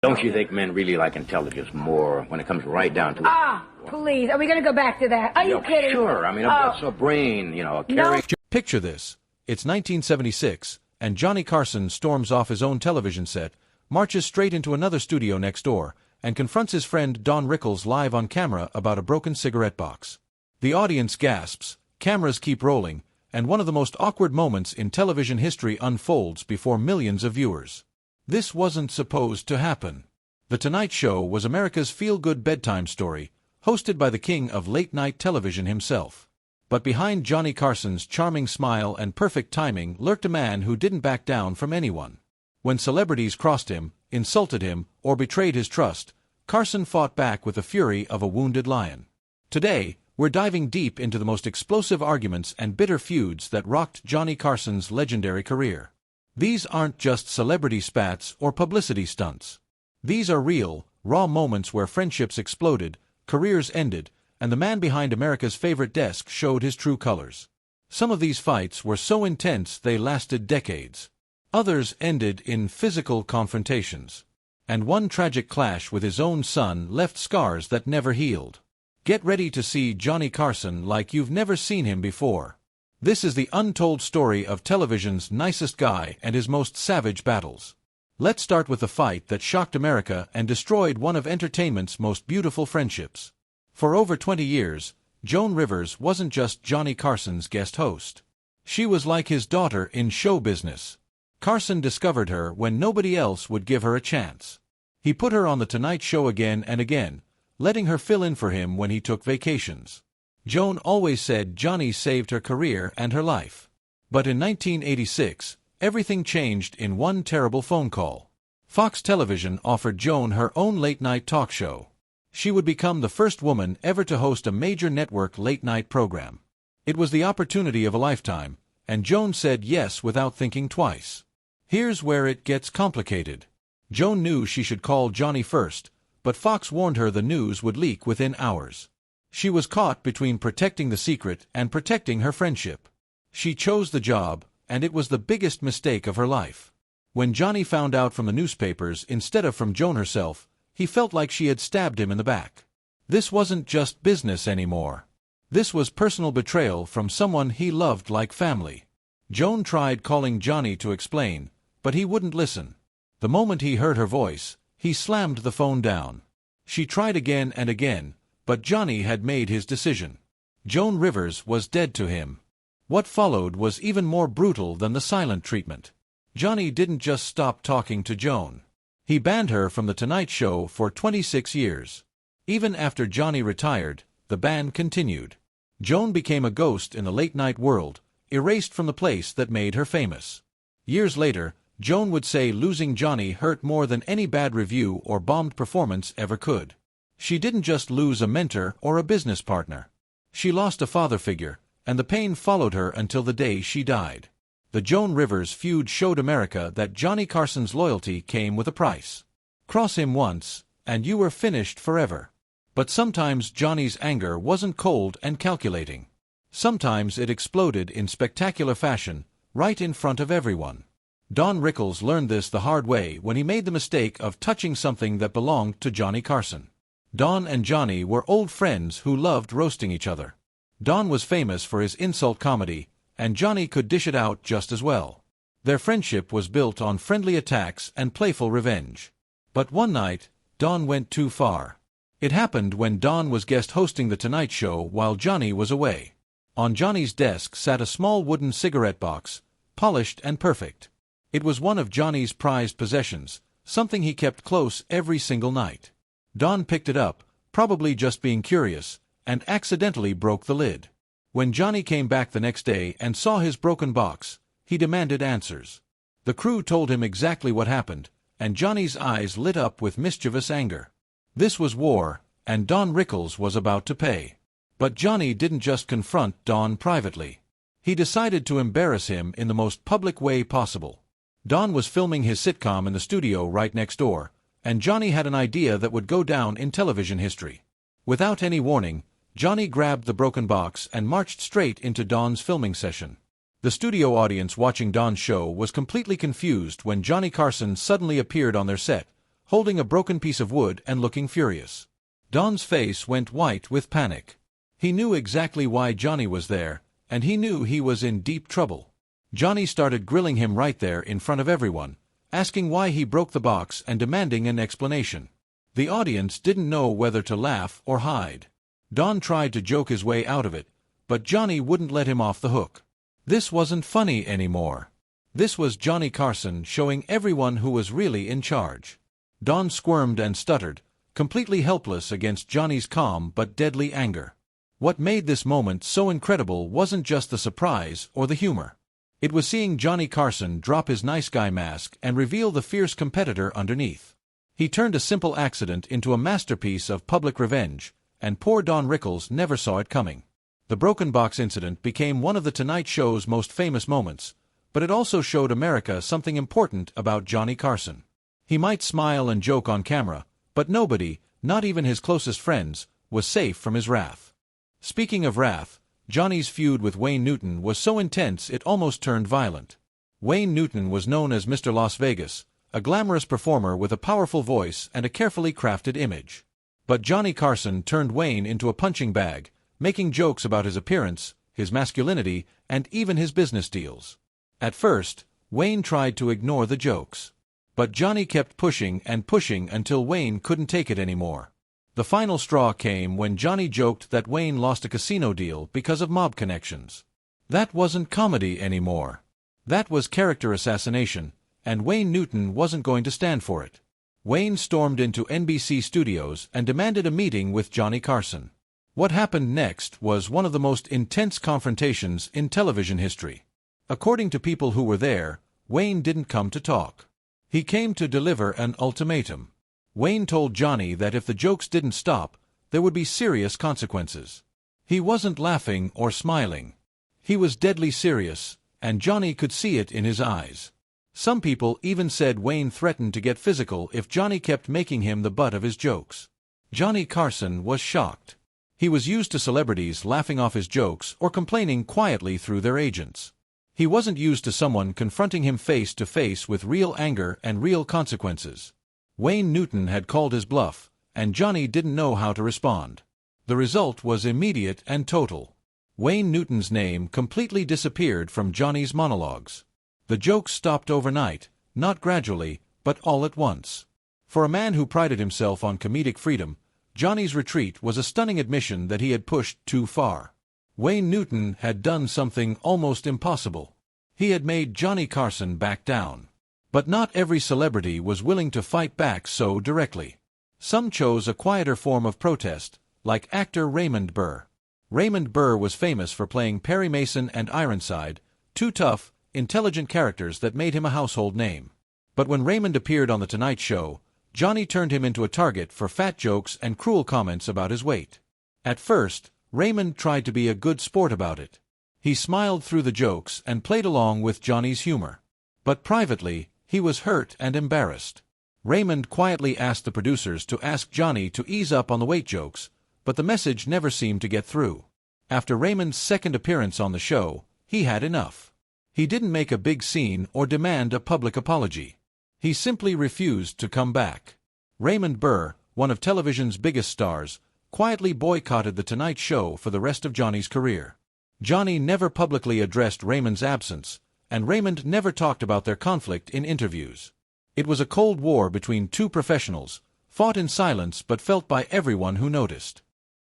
Don't you think men really like intelligence more when it comes right down to it? Please. Are we going to go back to that? Are you kidding? Sure. I mean, a brain, a caring... Picture this. It's 1976, and Johnny Carson storms off his own television set, marches straight into another studio next door, and confronts his friend Don Rickles live on camera about a broken cigarette box. The audience gasps, cameras keep rolling, and one of the most awkward moments in television history unfolds before millions of viewers. This wasn't supposed to happen. The Tonight Show was America's feel-good bedtime story, hosted by the king of late-night television himself. But behind Johnny Carson's charming smile and perfect timing lurked a man who didn't back down from anyone. When celebrities crossed him, insulted him, or betrayed his trust, Carson fought back with the fury of a wounded lion. Today, we're diving deep into the most explosive arguments and bitter feuds that rocked Johnny Carson's legendary career. These aren't just celebrity spats or publicity stunts. These are real, raw moments where friendships exploded, careers ended, and the man behind America's favorite desk showed his true colors. Some of these fights were so intense they lasted decades. Others ended in physical confrontations. And one tragic clash with his own son left scars that never healed. Get ready to see Johnny Carson like you've never seen him before. This is the untold story of television's nicest guy and his most savage battles. Let's start with the fight that shocked America and destroyed one of entertainment's most beautiful friendships. For over 20 years, Joan Rivers wasn't just Johnny Carson's guest host. She was like his daughter in show business. Carson discovered her when nobody else would give her a chance. He put her on The Tonight Show again and again, letting her fill in for him when he took vacations. Joan always said Johnny saved her career and her life. But in 1986, everything changed in one terrible phone call. Fox Television offered Joan her own late-night talk show. She would become the first woman ever to host a major network late-night program. It was the opportunity of a lifetime, and Joan said yes without thinking twice. Here's where it gets complicated. Joan knew she should call Johnny first, but Fox warned her the news would leak within hours. She was caught between protecting the secret and protecting her friendship. She chose the job, and it was the biggest mistake of her life. When Johnny found out from the newspapers instead of from Joan herself, he felt like she had stabbed him in the back. This wasn't just business anymore. This was personal betrayal from someone he loved like family. Joan tried calling Johnny to explain, but he wouldn't listen. The moment he heard her voice, he slammed the phone down. She tried again and again, but Johnny had made his decision. Joan Rivers was dead to him. What followed was even more brutal than the silent treatment. Johnny didn't just stop talking to Joan. He banned her from The Tonight Show for 26 years. Even after Johnny retired, the ban continued. Joan became a ghost in the late-night world, erased from the place that made her famous. Years later, Joan would say losing Johnny hurt more than any bad review or bombed performance ever could. She didn't just lose a mentor or a business partner. She lost a father figure, and the pain followed her until the day she died. The Joan Rivers feud showed America that Johnny Carson's loyalty came with a price. Cross him once, and you were finished forever. But sometimes Johnny's anger wasn't cold and calculating. Sometimes it exploded in spectacular fashion, right in front of everyone. Don Rickles learned this the hard way when he made the mistake of touching something that belonged to Johnny Carson. Don and Johnny were old friends who loved roasting each other. Don was famous for his insult comedy, and Johnny could dish it out just as well. Their friendship was built on friendly attacks and playful revenge. But one night, Don went too far. It happened when Don was guest hosting The Tonight Show while Johnny was away. On Johnny's desk sat a small wooden cigarette box, polished and perfect. It was one of Johnny's prized possessions, something he kept close every single night. Don picked it up, probably just being curious, and accidentally broke the lid. When Johnny came back the next day and saw his broken box, he demanded answers. The crew told him exactly what happened, and Johnny's eyes lit up with mischievous anger. This was war, and Don Rickles was about to pay. But Johnny didn't just confront Don privately. He decided to embarrass him in the most public way possible. Don was filming his sitcom in the studio right next door, and Johnny had an idea that would go down in television history. Without any warning, Johnny grabbed the broken box and marched straight into Don's filming session. The studio audience watching Don's show was completely confused when Johnny Carson suddenly appeared on their set, holding a broken piece of wood and looking furious. Don's face went white with panic. He knew exactly why Johnny was there, and he knew he was in deep trouble. Johnny started grilling him right there in front of everyone, asking why he broke the box and demanding an explanation. The audience didn't know whether to laugh or hide. Don tried to joke his way out of it, but Johnny wouldn't let him off the hook. This wasn't funny anymore. This was Johnny Carson showing everyone who was really in charge. Don squirmed and stuttered, completely helpless against Johnny's calm but deadly anger. What made this moment so incredible wasn't just the surprise or the humor. It was seeing Johnny Carson drop his nice guy mask and reveal the fierce competitor underneath. He turned a simple accident into a masterpiece of public revenge, and poor Don Rickles never saw it coming. The broken box incident became one of The Tonight Show's most famous moments, but it also showed America something important about Johnny Carson. He might smile and joke on camera, but nobody, not even his closest friends, was safe from his wrath. Speaking of wrath, Johnny's feud with Wayne Newton was so intense it almost turned violent. Wayne Newton was known as Mr. Las Vegas, a glamorous performer with a powerful voice and a carefully crafted image. But Johnny Carson turned Wayne into a punching bag, making jokes about his appearance, his masculinity, and even his business deals. At first, Wayne tried to ignore the jokes. But Johnny kept pushing and pushing until Wayne couldn't take it anymore. The final straw came when Johnny joked that Wayne lost a casino deal because of mob connections. That wasn't comedy anymore. That was character assassination, and Wayne Newton wasn't going to stand for it. Wayne stormed into NBC studios and demanded a meeting with Johnny Carson. What happened next was one of the most intense confrontations in television history. According to people who were there, Wayne didn't come to talk. He came to deliver an ultimatum. Wayne told Johnny that if the jokes didn't stop, there would be serious consequences. He wasn't laughing or smiling. He was deadly serious, and Johnny could see it in his eyes. Some people even said Wayne threatened to get physical if Johnny kept making him the butt of his jokes. Johnny Carson was shocked. He was used to celebrities laughing off his jokes or complaining quietly through their agents. He wasn't used to someone confronting him face to face with real anger and real consequences. Wayne Newton had called his bluff, and Johnny didn't know how to respond. The result was immediate and total. Wayne Newton's name completely disappeared from Johnny's monologues. The jokes stopped overnight, not gradually, but all at once. For a man who prided himself on comedic freedom, Johnny's retreat was a stunning admission that he had pushed too far. Wayne Newton had done something almost impossible. He had made Johnny Carson back down. But not every celebrity was willing to fight back so directly. Some chose a quieter form of protest, like actor Raymond Burr. Raymond Burr was famous for playing Perry Mason and Ironside, two tough, intelligent characters that made him a household name. But when Raymond appeared on The Tonight Show, Johnny turned him into a target for fat jokes and cruel comments about his weight. At first, Raymond tried to be a good sport about it. He smiled through the jokes and played along with Johnny's humor. But privately, he was hurt and embarrassed. Raymond quietly asked the producers to ask Johnny to ease up on the weight jokes, but the message never seemed to get through. After Raymond's second appearance on the show, he had enough. He didn't make a big scene or demand a public apology. He simply refused to come back. Raymond Burr, one of television's biggest stars, quietly boycotted The Tonight Show for the rest of Johnny's career. Johnny never publicly addressed Raymond's absence, and Raymond never talked about their conflict in interviews. It was a cold war between two professionals, fought in silence but felt by everyone who noticed.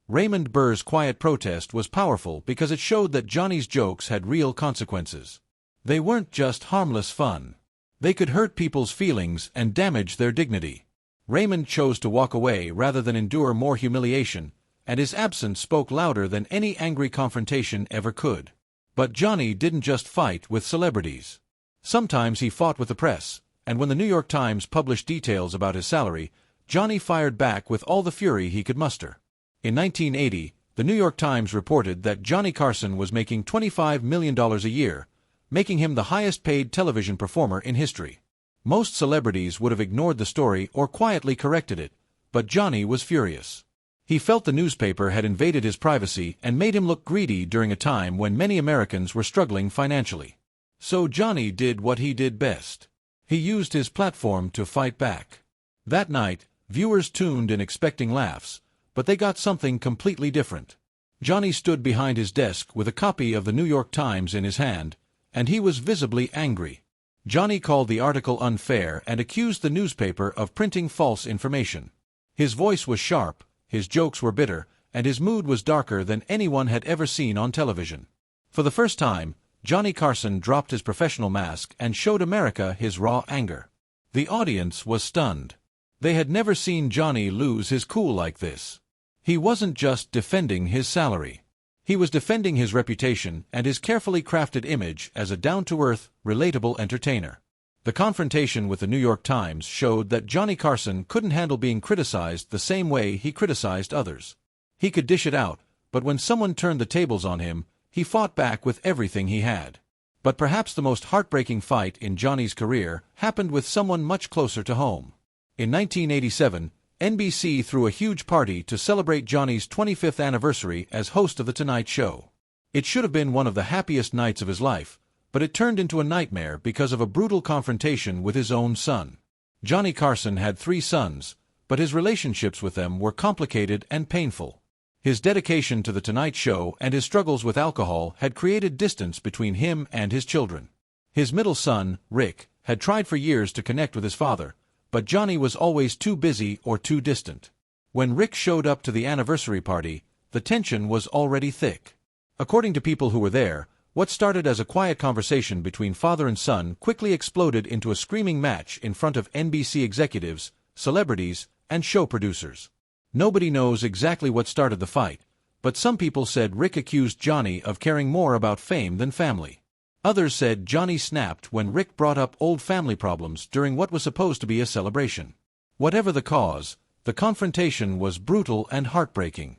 Raymond Burr's quiet protest was powerful because it showed that Johnny's jokes had real consequences. They weren't just harmless fun. They could hurt people's feelings and damage their dignity. Raymond chose to walk away rather than endure more humiliation, and his absence spoke louder than any angry confrontation ever could. But Johnny didn't just fight with celebrities. Sometimes he fought with the press, and when the New York Times published details about his salary, Johnny fired back with all the fury he could muster. In 1980, the New York Times reported that Johnny Carson was making $25 million a year, making him the highest-paid television performer in history. Most celebrities would have ignored the story or quietly corrected it, but Johnny was furious. He felt the newspaper had invaded his privacy and made him look greedy during a time when many Americans were struggling financially. So Johnny did what he did best. He used his platform to fight back. That night, viewers tuned in expecting laughs, but they got something completely different. Johnny stood behind his desk with a copy of the New York Times in his hand, and he was visibly angry. Johnny called the article unfair and accused the newspaper of printing false information. His voice was sharp, his jokes were bitter, and his mood was darker than anyone had ever seen on television. For the first time, Johnny Carson dropped his professional mask and showed America his raw anger. The audience was stunned. They had never seen Johnny lose his cool like this. He wasn't just defending his salary. He was defending his reputation and his carefully crafted image as a down-to-earth, relatable entertainer. The confrontation with the New York Times showed that Johnny Carson couldn't handle being criticized the same way he criticized others. He could dish it out, but when someone turned the tables on him, he fought back with everything he had. But perhaps the most heartbreaking fight in Johnny's career happened with someone much closer to home. In 1987, NBC threw a huge party to celebrate Johnny's 25th anniversary as host of The Tonight Show. It should have been one of the happiest nights of his life, but it turned into a nightmare because of a brutal confrontation with his own son. Johnny Carson had 3 sons, but his relationships with them were complicated and painful. His dedication to The Tonight Show and his struggles with alcohol had created distance between him and his children. His middle son, Rick, had tried for years to connect with his father, but Johnny was always too busy or too distant. When Rick showed up to the anniversary party, the tension was already thick. According to people who were there, what started as a quiet conversation between father and son quickly exploded into a screaming match in front of NBC executives, celebrities, and show producers. Nobody knows exactly what started the fight, but some people said Rick accused Johnny of caring more about fame than family. Others said Johnny snapped when Rick brought up old family problems during what was supposed to be a celebration. Whatever the cause, the confrontation was brutal and heartbreaking.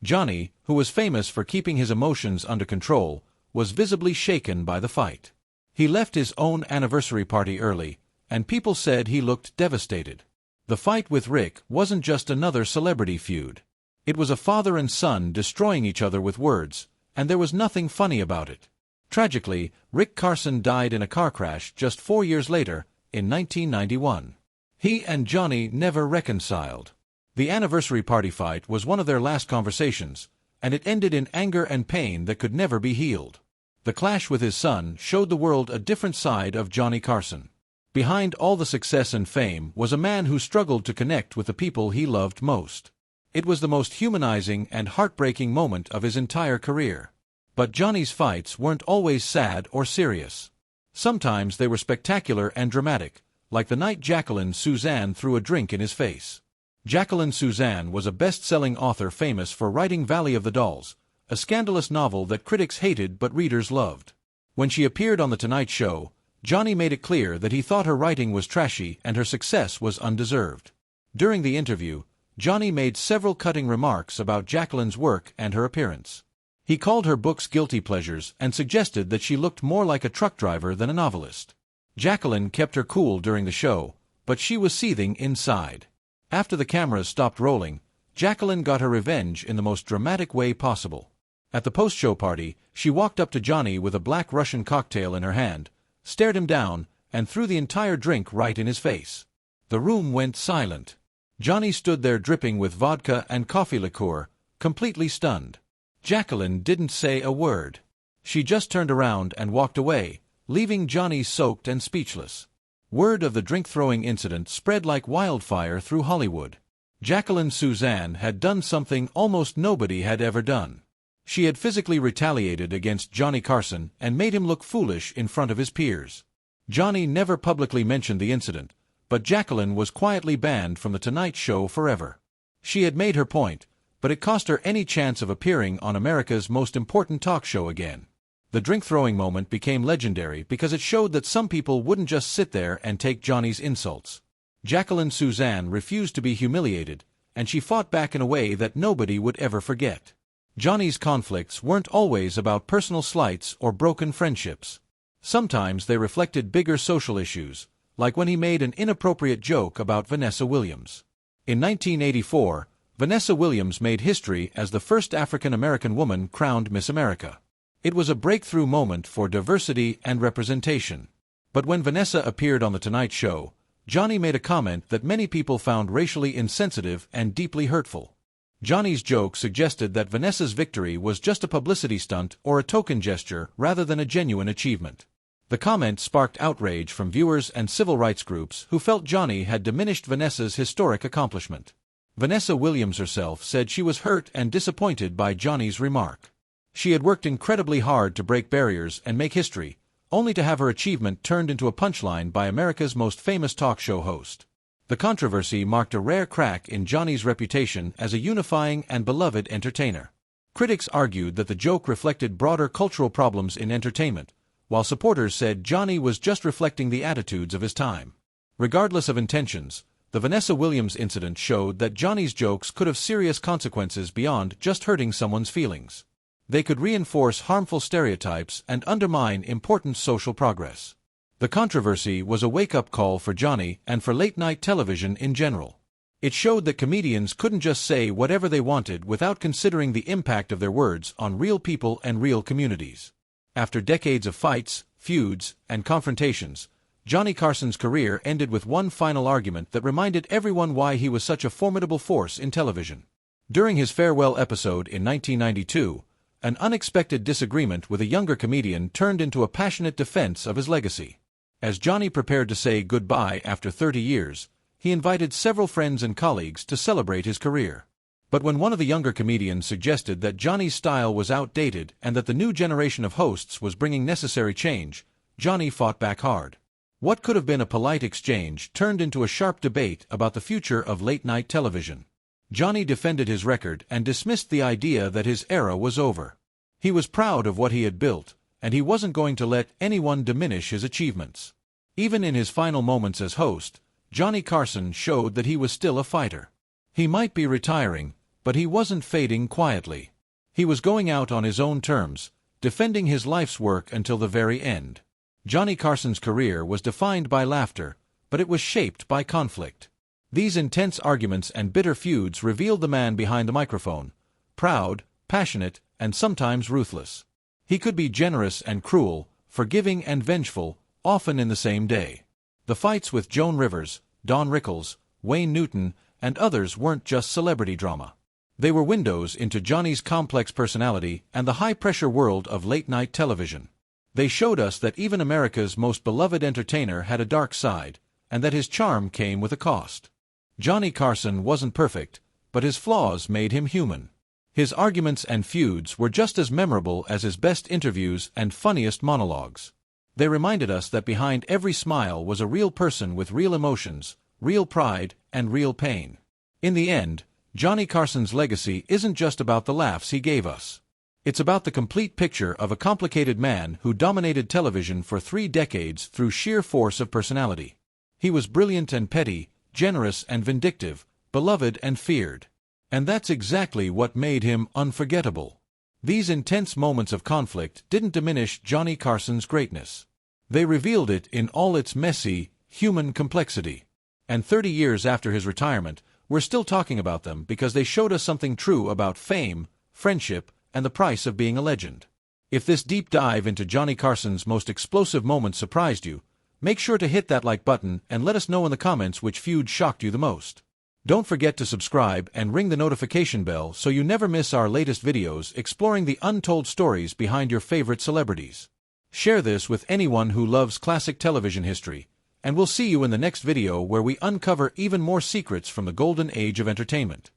Johnny, who was famous for keeping his emotions under control, was visibly shaken by the fight. He left his own anniversary party early, and people said he looked devastated. The fight with Rick wasn't just another celebrity feud. It was a father and son destroying each other with words, and there was nothing funny about it. Tragically, Rick Carson died in a car crash just 4 years later, in 1991. He and Johnny never reconciled. The anniversary party fight was one of their last conversations, and it ended in anger and pain that could never be healed. The clash with his son showed the world a different side of Johnny Carson. Behind all the success and fame was a man who struggled to connect with the people he loved most. It was the most humanizing and heartbreaking moment of his entire career. But Johnny's fights weren't always sad or serious. Sometimes they were spectacular and dramatic, like the night Jacqueline Susann threw a drink in his face. Jacqueline Susann was a best-selling author famous for writing Valley of the Dolls, a scandalous novel that critics hated but readers loved. When she appeared on The Tonight Show, Johnny made it clear that he thought her writing was trashy and her success was undeserved. During the interview, Johnny made several cutting remarks about Jacqueline's work and her appearance. He called her books guilty pleasures and suggested that she looked more like a truck driver than a novelist. Jacqueline kept her cool during the show, but she was seething inside. After the cameras stopped rolling, Jacqueline got her revenge in the most dramatic way possible. At the post-show party, she walked up to Johnny with a Black Russian cocktail in her hand, stared him down, and threw the entire drink right in his face. The room went silent. Johnny stood there dripping with vodka and coffee liqueur, completely stunned. Jacqueline didn't say a word. She just turned around and walked away, leaving Johnny soaked and speechless. Word of the drink-throwing incident spread like wildfire through Hollywood. Jacqueline Susann had done something almost nobody had ever done. She had physically retaliated against Johnny Carson and made him look foolish in front of his peers. Johnny never publicly mentioned the incident, but Jacqueline was quietly banned from The Tonight Show forever. She had made her point, but it cost her any chance of appearing on America's most important talk show again. The drink-throwing moment became legendary because it showed that some people wouldn't just sit there and take Johnny's insults. Jacqueline Susann refused to be humiliated, and she fought back in a way that nobody would ever forget. Johnny's conflicts weren't always about personal slights or broken friendships. Sometimes they reflected bigger social issues, like when he made an inappropriate joke about Vanessa Williams. In 1984, Vanessa Williams made history as the first African-American woman crowned Miss America. It was a breakthrough moment for diversity and representation. But when Vanessa appeared on The Tonight Show, Johnny made a comment that many people found racially insensitive and deeply hurtful. Johnny's joke suggested that Vanessa's victory was just a publicity stunt or a token gesture rather than a genuine achievement. The comment sparked outrage from viewers and civil rights groups who felt Johnny had diminished Vanessa's historic accomplishment. Vanessa Williams herself said she was hurt and disappointed by Johnny's remark. She had worked incredibly hard to break barriers and make history, only to have her achievement turned into a punchline by America's most famous talk show host. The controversy marked a rare crack in Johnny's reputation as a unifying and beloved entertainer. Critics argued that the joke reflected broader cultural problems in entertainment, while supporters said Johnny was just reflecting the attitudes of his time. Regardless of intentions, the Vanessa Williams incident showed that Johnny's jokes could have serious consequences beyond just hurting someone's feelings. They could reinforce harmful stereotypes and undermine important social progress. The controversy was a wake-up call for Johnny and for late-night television in general. It showed that comedians couldn't just say whatever they wanted without considering the impact of their words on real people and real communities. After decades of fights, feuds, and confrontations, Johnny Carson's career ended with one final argument that reminded everyone why he was such a formidable force in television. During his farewell episode in 1992, an unexpected disagreement with a younger comedian turned into a passionate defense of his legacy. As Johnny prepared to say goodbye after 30 years, he invited several friends and colleagues to celebrate his career. But when one of the younger comedians suggested that Johnny's style was outdated and that the new generation of hosts was bringing necessary change, Johnny fought back hard. What could have been a polite exchange turned into a sharp debate about the future of late-night television. Johnny defended his record and dismissed the idea that his era was over. He was proud of what he had built, and he wasn't going to let anyone diminish his achievements. Even in his final moments as host, Johnny Carson showed that he was still a fighter. He might be retiring, but he wasn't fading quietly. He was going out on his own terms, defending his life's work until the very end. Johnny Carson's career was defined by laughter, but it was shaped by conflict. These intense arguments and bitter feuds revealed the man behind the microphone, proud, passionate, and sometimes ruthless. He could be generous and cruel, forgiving and vengeful, often in the same day. The fights with Joan Rivers, Don Rickles, Wayne Newton, and others weren't just celebrity drama. They were windows into Johnny's complex personality and the high-pressure world of late-night television. They showed us that even America's most beloved entertainer had a dark side, and that his charm came with a cost. Johnny Carson wasn't perfect, but his flaws made him human. His arguments and feuds were just as memorable as his best interviews and funniest monologues. They reminded us that behind every smile was a real person with real emotions, real pride, and real pain. In the end, Johnny Carson's legacy isn't just about the laughs he gave us. It's about the complete picture of a complicated man who dominated television for 3 decades through sheer force of personality. He was brilliant and petty, generous and vindictive, beloved and feared. And that's exactly what made him unforgettable. These intense moments of conflict didn't diminish Johnny Carson's greatness. They revealed it in all its messy, human complexity. And 30 years after his retirement, we're still talking about them because they showed us something true about fame, friendship, and the price of being a legend. If this deep dive into Johnny Carson's most explosive moments surprised you, make sure to hit that like button and let us know in the comments which feud shocked you the most. Don't forget to subscribe and ring the notification bell so you never miss our latest videos exploring the untold stories behind your favorite celebrities. Share this with anyone who loves classic television history, and we'll see you in the next video where we uncover even more secrets from the golden age of entertainment.